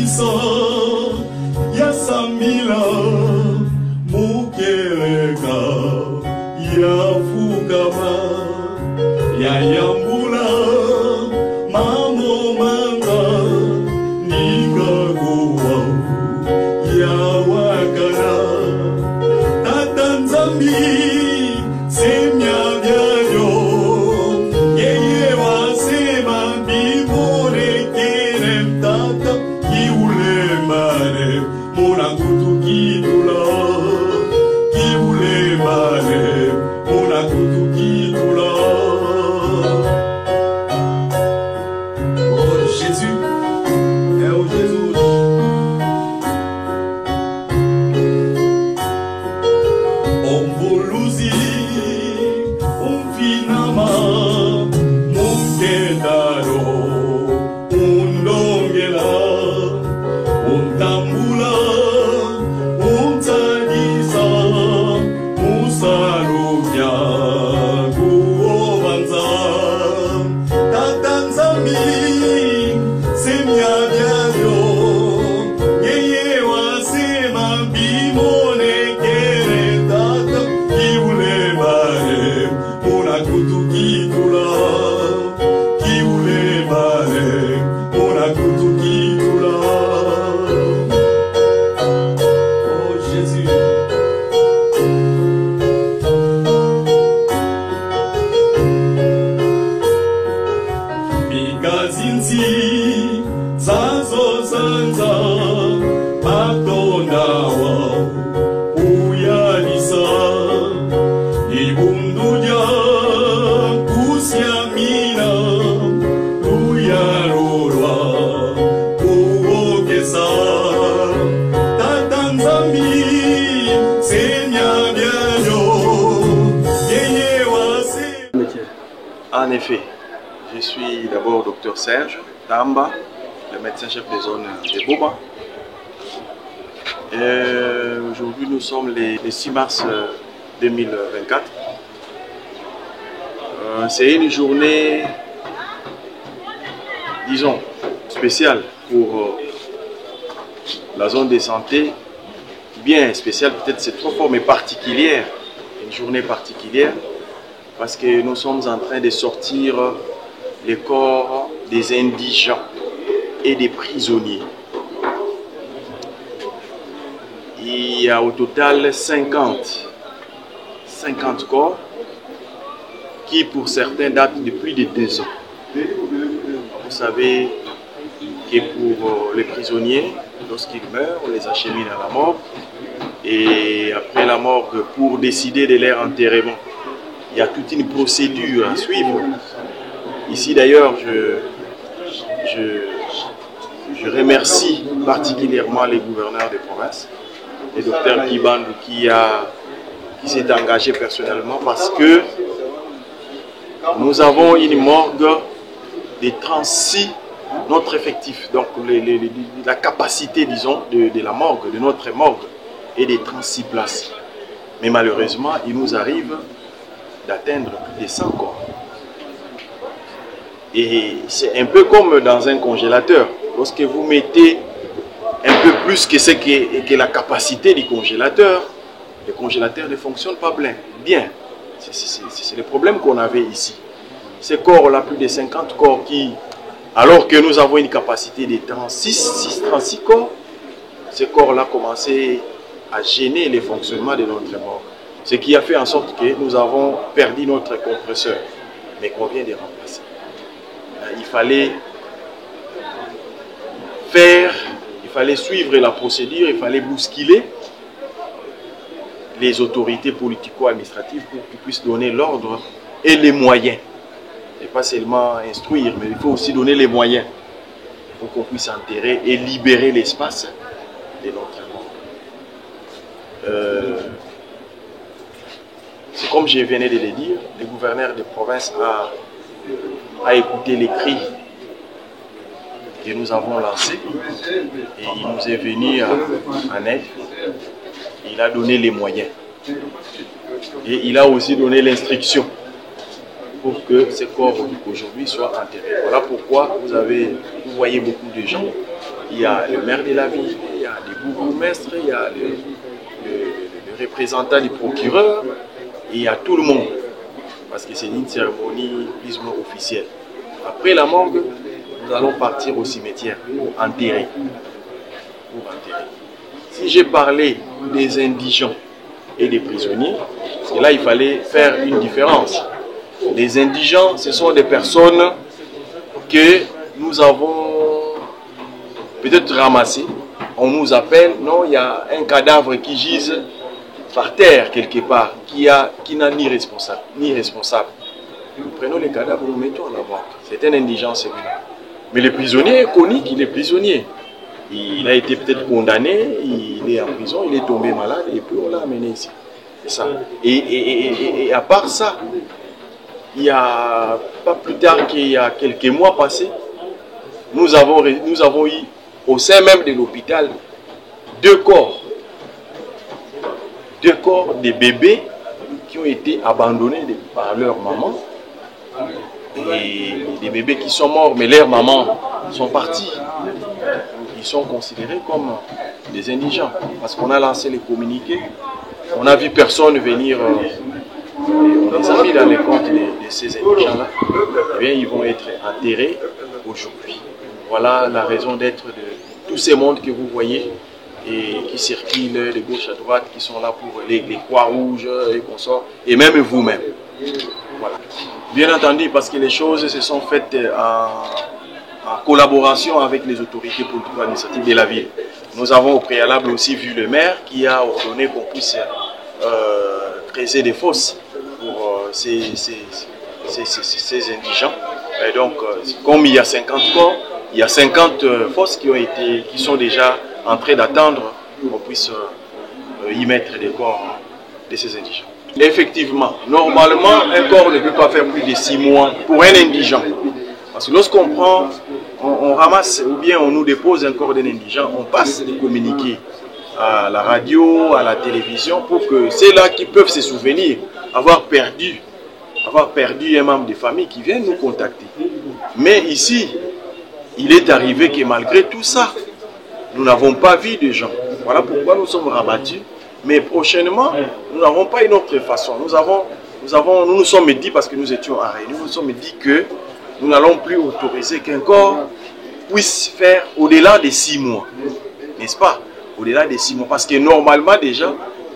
Yalisa, Yasamila, Mukereka, Yafukama, Yayambula, Mamo Manga, Nikagoa, Yawakana, Tatanzambi, Semya Biayo, Yeye Wasema, Bimore Kerem Tata, Kiule Mare, Monakutu Kidula, Kiule Mare, Monakutu Kidula. Oh Jésus, oh Jésus. Omboluzi, Umfinama, Mukendaro, Undongela, Untambula, Untagisa, Musarubya, Guovanza, Tatanzami, Semya Biayo, Yeye Wasema Bimone Kere Tata, Kiule Mare, Monakutu Kidula, Kiule Mare, Monakutu Kidula. Oh Jésus. Bigazinzi, Zazo Zanza, Matondawa, Uyalisa, Ibunduja, Kusiamina, Uyarorwa, Uokesa, Tatanzambi, Senya Biayo, Yeye Wase. En effet, je suis d'abord Dr Serge Tamba, le médecin-chef de zone de Boba. Aujourd'hui, nous sommes le 6 mars 2024. C'est une journée, disons, spéciale pour la zone de santé. Bien spéciale, peut-être c'est trop fort, mais particulière. Une journée particulière parce que nous sommes en train de sortir les corps des indigents et des prisonniers. Il y a au total 50 corps qui pour certains datent de plus de 2 ans. Vous savez que pour les prisonniers, lorsqu'ils meurent, on les achemine à la morgue. Et après la morgue, pour décider de leur enterrement, il y a toute une procédure à suivre. Ici d'ailleurs, je remercie particulièrement les gouverneurs de province, le docteur Kibandou qui s'est engagé personnellement parce que nous avons une morgue de 36, notre effectif, donc la capacité disons de la morgue, de notre morgue est de 36 places. Mais malheureusement, il nous arrive d'atteindre plus de 100 corps. Et c'est un peu comme dans un congélateur. Lorsque vous mettez un peu plus que la capacité du congélateur, le congélateur ne fonctionne pas bien. C'est le problème qu'on avait ici. Ces corps-là, plus de 50 corps qui, alors que nous avons une capacité de 36 corps, ces corps-là commençaient à gêner le fonctionnement de notre morgue. Ce qui a fait en sorte que nous avons perdu notre compresseur, mais qu'on vient de remplacer. Il fallait suivre la procédure, il fallait bousculer les autorités politico-administratives pour qu'ils puissent donner l'ordre et les moyens. Et pas seulement instruire, mais il faut aussi donner les moyens pour qu'on puisse enterrer et libérer l'espace de notre monde. C'est comme je venais de le dire, le gouverneur de province a écouté les cris que nous avons lancés et il nous est venu en aide. Il a donné les moyens et il a aussi donné l'instruction pour que ces corps aujourd'hui soient enterrés. Voilà pourquoi vous voyez beaucoup de gens Il y a le maire de la ville, il y a les bourgmestres, il y a le représentant du procureur, et il y a tout le monde. Parce que c'est une cérémonie plus ou moins officielle. Après la morgue, nous allons partir au cimetière pour enterrer. Si j'ai parlé des indigents et des prisonniers, parce que là il fallait faire une différence. Les indigents, ce sont des personnes que nous avons peut-être ramassées. On nous appelle, non, il y a un cadavre qui gise par terre quelque part, qui n'a ni responsable. Nous prenons les cadavres, nous mettons en avant. C'est un indigent celui-là. Mais le prisonnier est connu qu'il est prisonnier. Il a été peut-être condamné, il est en prison, il est tombé malade et puis on l'a amené ici. C'est ça. Et à part ça, il y a pas plus tard qu'il y a quelques mois passés, nous avons eu au sein même de l'hôpital deux corps de bébés qui ont été abandonnés par leur maman. Et des bébés qui sont morts, mais leurs mamans sont partis. Ils sont considérés comme des indigents. Parce qu'on a lancé les communiqués, on n'a vu personne venir. On les a mis dans les comptes de ces indigents-là. Eh bien, ils vont être enterrés aujourd'hui. Voilà la raison d'être de tous ces mondes que vous voyez et qui circulent de gauche à droite, qui sont là pour les Croix-Rouges et consorts, et même vous-même. Voilà. Bien entendu, parce que les choses se sont faites en collaboration avec les autorités politiques administratives de la ville. Nous avons au préalable aussi vu le maire qui a ordonné qu'on puisse creuser des fosses pour ces indigents. Et donc, comme il y a 50 corps, il y a 50 fosses qui sont déjà en train d'attendre qu'on puisse y mettre des corps de ces indigents. Effectivement, normalement, un corps ne peut pas faire plus de 6 mois pour un indigent. Parce que lorsqu'on prend, on ramasse ou bien on nous dépose un corps d'un indigent, on passe des communiqués à la radio, à la télévision, pour que ceux-là qui peuvent se souvenir avoir perdu un membre de famille qui vient nous contacter. Mais ici, il est arrivé que malgré tout ça, nous n'avons pas vu de gens. Voilà pourquoi nous sommes rabattus. Mais prochainement, nous n'avons pas une autre façon. Nous nous sommes dit, parce que nous étions à Réunion, nous nous sommes dit que nous n'allons plus autoriser qu'un corps puisse faire au-delà de 6 mois. N'est-ce pas? Au-delà de 6 mois. Parce que normalement déjà,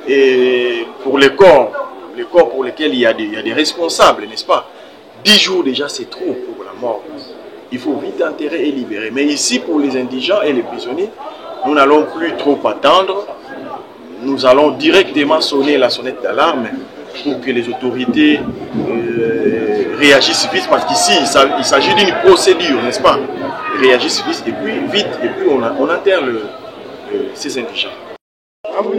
et pour les corps pour lesquels il y a des responsables, n'est-ce pas? 10 jours déjà, c'est trop pour la mort. Il faut vite enterrer et libérer. Mais ici, pour les indigents et les prisonniers, nous n'allons plus trop attendre. Nous allons directement sonner la sonnette d'alarme pour que les autorités réagissent vite, parce qu'ici, il s'agit d'une procédure, n'est-ce pas? Réagissent vite, et puis on enterre ces indigents. Om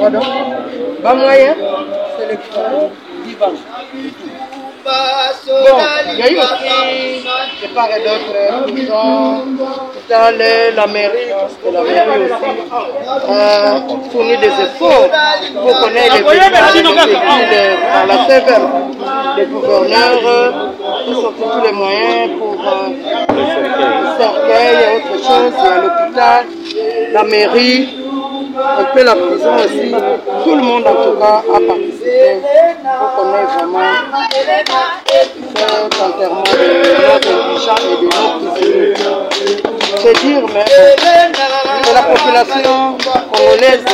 Pardon? Bas moyen, c'est le divan. Bon, il y a eu aussi de part et d'autre prisons, dans la mairie, parce que la mairie aussi fournit des efforts pour connaître les besoins des par la sévère. Les gouverneurs ont sorti tous les moyens pour le cercueil et autre chose, il y a l'hôpital, la mairie, un peu la prison aussi. Tout le monde en tout cas a participé pour qu'on ait vraiment cet enterrement de nos indigents et de nos prisonniers. C'est dur, mais c'est la population congolaise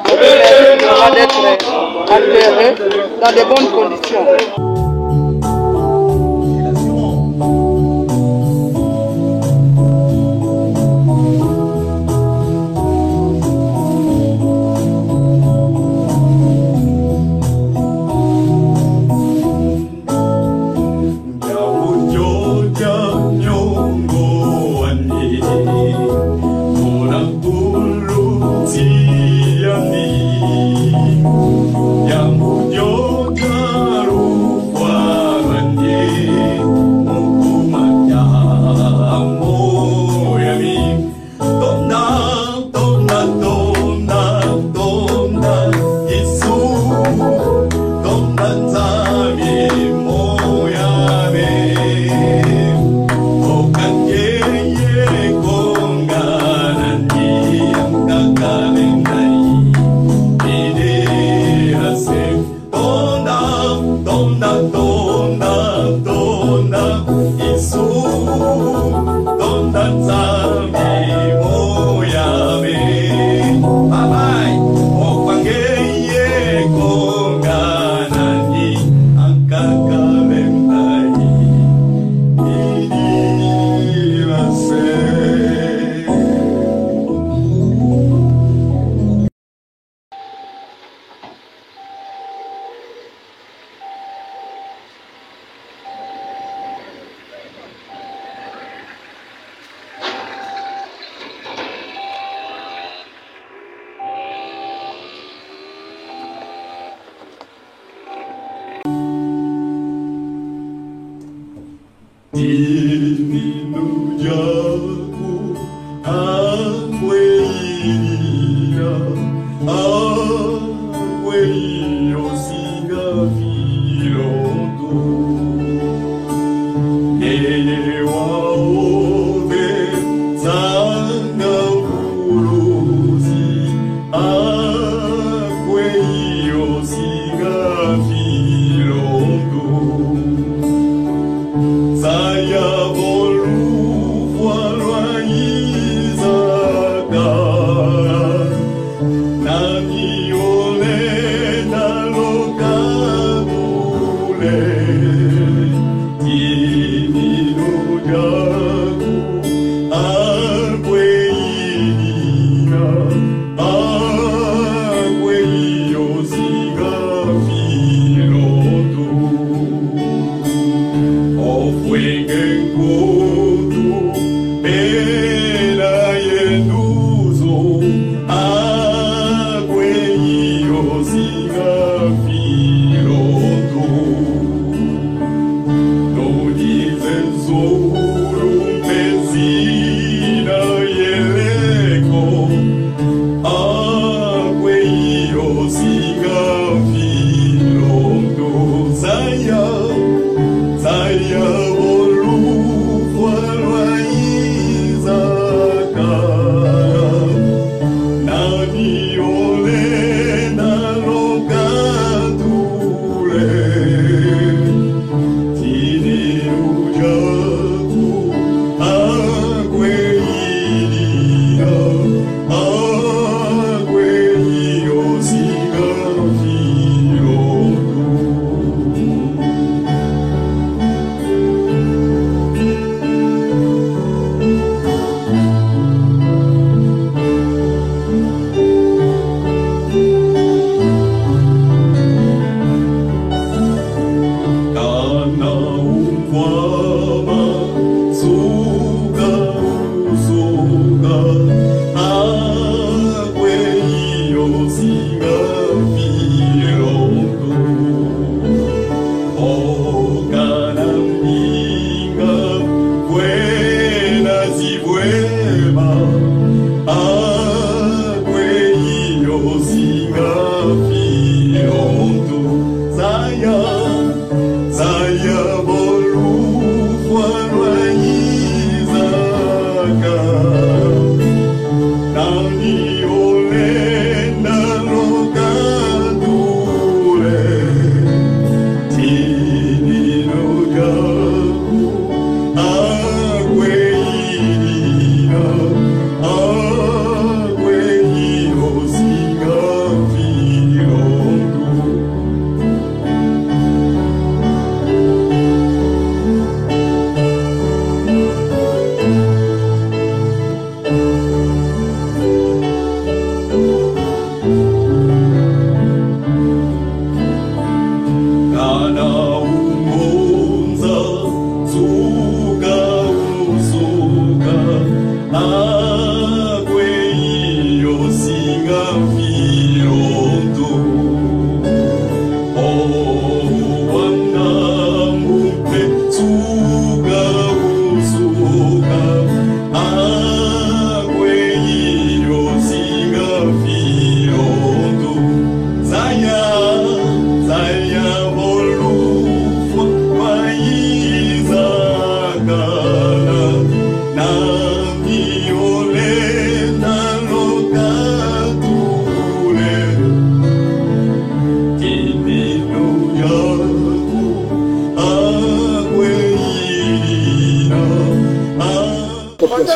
qui méritera d'être enterrée dans de bonnes conditions. Yamu Yogaru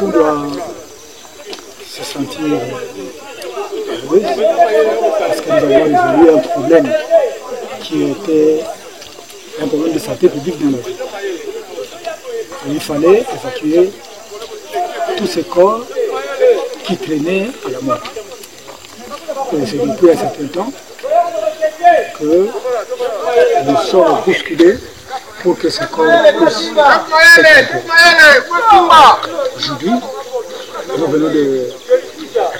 population doit se sentir heureuse parce que nous avons résolu un problème qui était un problème de santé publique dans la ville. Il fallait évacuer tous ces corps qui traînaient à la mort. Et c'est depuis un certain temps que nous sommes bousculés pour que ces corps puissent s'être. Aujourd'hui, nous venons de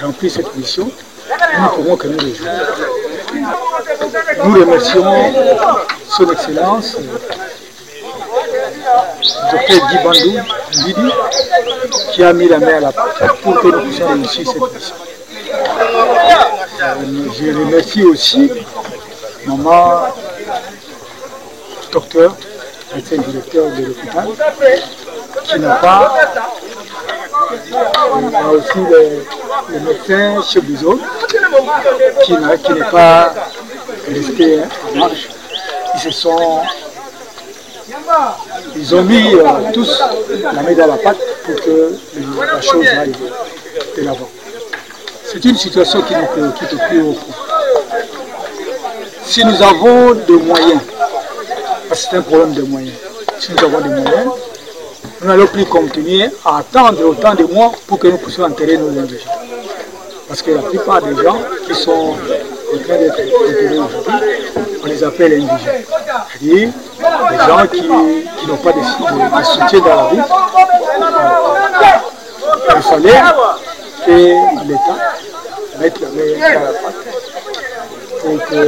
remplir cette mission et nous pourrons que nous réjouir. Nous remercions Son Excellence, Dr Guy Bandou Ndidi, qui a mis la main à la pâte pour que nous puissions réussir cette mission. Je remercie aussi maman docteur, médecin directeur de l'hôpital, qui n'a pas, aussi le médecin chef du zone, qui n'est pas resté en marche. Ils ont mis tous la main dans la pâte pour que la chose aille de l'avant. C'est une situation qui nous préoccupe au plus haut point. Si nous avons des moyens, parce que c'est un problème de moyens, si nous avons des moyens, nous n'allons plus continuer à attendre autant de mois pour que nous puissions enterrer nos indigènes. Parce que la plupart des gens qui sont en train d'être enterrés aujourd'hui, on les appelle indigènes. C'est-à-dire des gens qui n'ont pas de soutien dans la vie. Il fallait que l'État mette la main dans la pâte pour que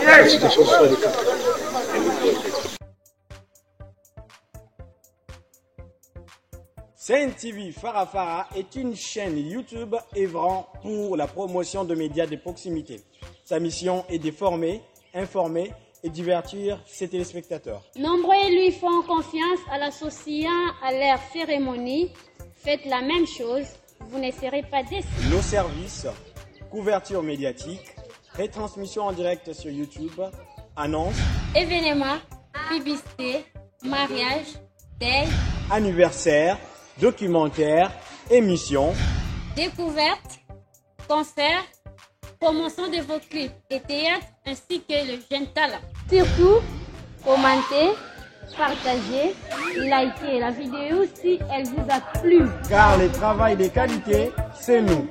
la situation soit décalée. Sen TV Farafara est une chaîne YouTube œuvrant pour la promotion de médias de proximité. Sa mission est de former, informer et divertir ses téléspectateurs. Nombreux lui font confiance en l'associant à leur cérémonie. Faites la même chose, vous ne serez pas déçus. Nos services, couverture médiatique, retransmission en direct sur YouTube, annonces, événements, publicité, mariage, deuil, anniversaires, documentaires, émissions, découvertes, concerts, promotion de vos clips et théâtre ainsi que le jeune talent. Surtout, commentez, partagez, likez la vidéo si elle vous a plu. Car le travail de qualité, c'est nous.